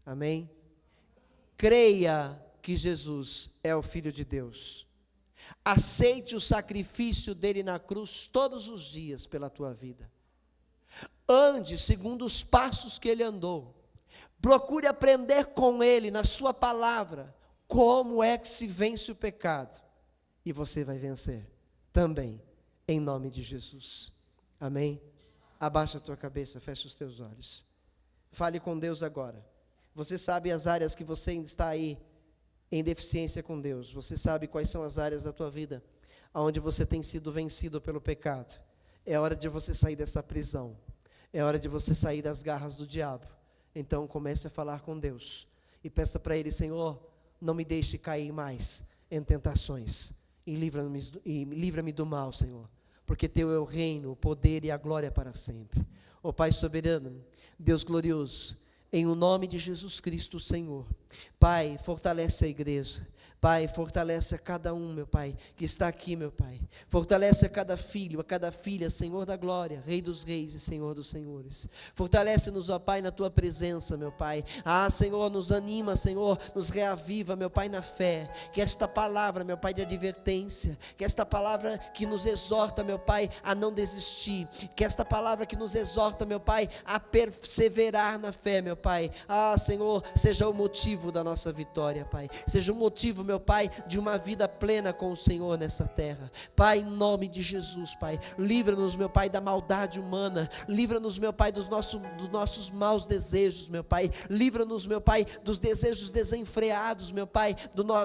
Speaker 1: Amém? Creia que Jesus é o Filho de Deus. Aceite o sacrifício dele na cruz todos os dias pela tua vida. Ande segundo os passos que ele andou. Procure aprender com ele, na sua palavra, como é que se vence o pecado. E você vai vencer também, em nome de Jesus. Amém? Abaixa a tua cabeça, fecha os teus olhos. Fale com Deus agora. Você sabe as áreas que você ainda está aí em deficiência com Deus. Você sabe quais são as áreas da tua vida onde você tem sido vencido pelo pecado. É hora de você sair dessa prisão. É hora de você sair das garras do diabo. Então comece a falar com Deus e peça para Ele: Senhor, não me deixe cair mais em tentações, e livra-me do mal, Senhor, porque teu é o reino, o poder e a glória para sempre. Ó Pai soberano, Deus glorioso, em o nome de Jesus Cristo, Senhor, Pai, fortalece a igreja. Pai, fortalece a cada um, meu Pai, que está aqui, meu Pai. Fortalece a cada filho, a cada filha, Senhor da glória, Rei dos reis e Senhor dos senhores. Fortalece-nos, ó Pai, na Tua presença, meu Pai. Senhor, nos anima, Senhor, nos reaviva, meu Pai, na fé. Que esta palavra, meu Pai, de advertência, que esta palavra que nos exorta, meu Pai, a não desistir, que esta palavra que nos exorta, meu Pai, a perseverar na fé, meu Pai, Pai, Senhor, seja o motivo da nossa vitória, Pai. Seja o motivo, meu Pai, de uma vida plena com o Senhor nessa terra. Pai, em nome de Jesus, Pai, livra-nos, meu Pai, da maldade humana. Livra-nos, meu Pai, dos nossos maus desejos, meu Pai. Livra-nos, meu Pai, dos desejos desenfreados, meu Pai,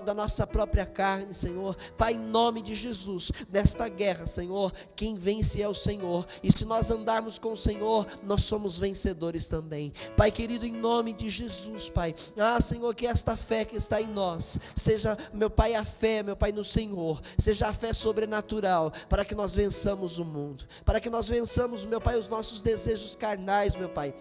Speaker 1: da nossa própria carne, Senhor. Pai, em nome de Jesus, nesta guerra, Senhor, quem vence é o Senhor. E se nós andarmos com o Senhor, nós somos vencedores também. Pai querido, em nome de Jesus, Pai. Senhor, que esta fé que está em nós seja, meu Pai, a fé, meu Pai, no Senhor. Seja a fé sobrenatural, para que nós vençamos o mundo. Para que nós vençamos, meu Pai, os nossos desejos carnais, meu Pai.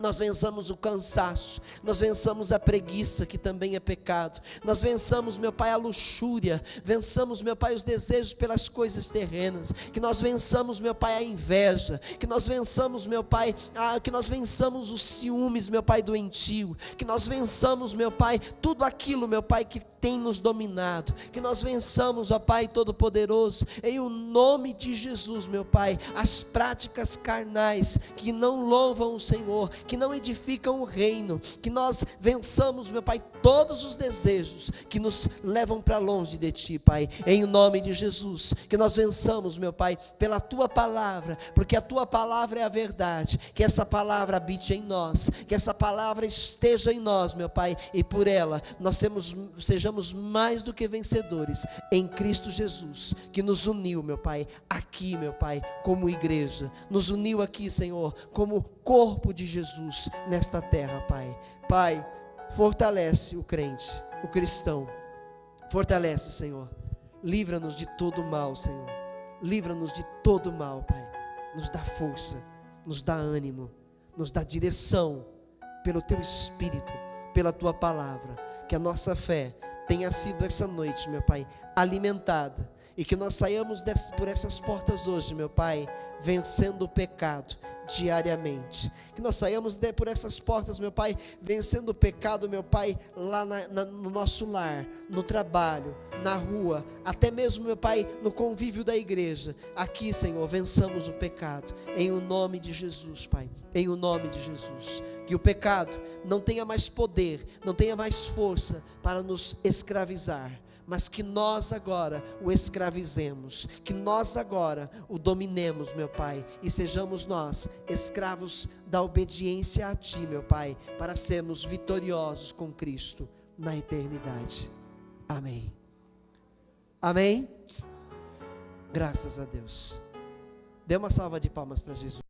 Speaker 1: Nós vençamos o cansaço, nós vençamos a preguiça, que também é pecado, nós vençamos, meu Pai, a luxúria, vençamos, meu Pai, os desejos pelas coisas terrenas, que nós vençamos, meu Pai, a inveja, que nós vençamos, meu Pai, que nós vençamos os ciúmes, meu Pai, doentio, que nós vençamos, meu Pai, tudo aquilo, meu Pai, que tem nos dominado, que nós vençamos, ó Pai Todo-Poderoso, em o nome de Jesus, meu Pai, as práticas carnais, que não louvam o Senhor, que não edificam o reino, que nós vençamos, meu Pai, todos os desejos que nos levam para longe de Ti, Pai, em o nome de Jesus, que nós vençamos, meu Pai, pela Tua Palavra, porque a Tua Palavra é a verdade, que essa palavra habite em nós, que essa palavra esteja em nós, meu Pai, e por ela nós sejamos mais do que vencedores em Cristo Jesus, que nos uniu, meu Pai, aqui, meu Pai, como igreja, nos uniu aqui, Senhor, como corpo de Jesus nesta terra, Pai. Pai, fortalece o crente, o cristão, fortalece, Senhor, livra-nos de todo mal, Senhor, livra-nos de todo mal, Pai, nos dá força, nos dá ânimo, nos dá direção, pelo Teu Espírito, pela Tua Palavra, que a nossa fé tenha sido essa noite, meu Pai, alimentada, e que nós saiamos por essas portas hoje, meu Pai, vencendo o pecado diariamente, que nós saiamos por essas portas, meu Pai, vencendo o pecado, meu Pai, lá no nosso lar, no trabalho, na rua, até mesmo, meu Pai, no convívio da igreja, aqui, Senhor, vençamos o pecado, em o nome de Jesus, Pai, em o nome de Jesus, que o pecado não tenha mais poder, não tenha mais força para nos escravizar, mas que nós agora o escravizemos, que nós agora o dominemos, meu Pai, e sejamos nós escravos da obediência a Ti, meu Pai, para sermos vitoriosos com Cristo na eternidade. Amém. Amém? Graças a Deus. Dê uma salva de palmas para Jesus.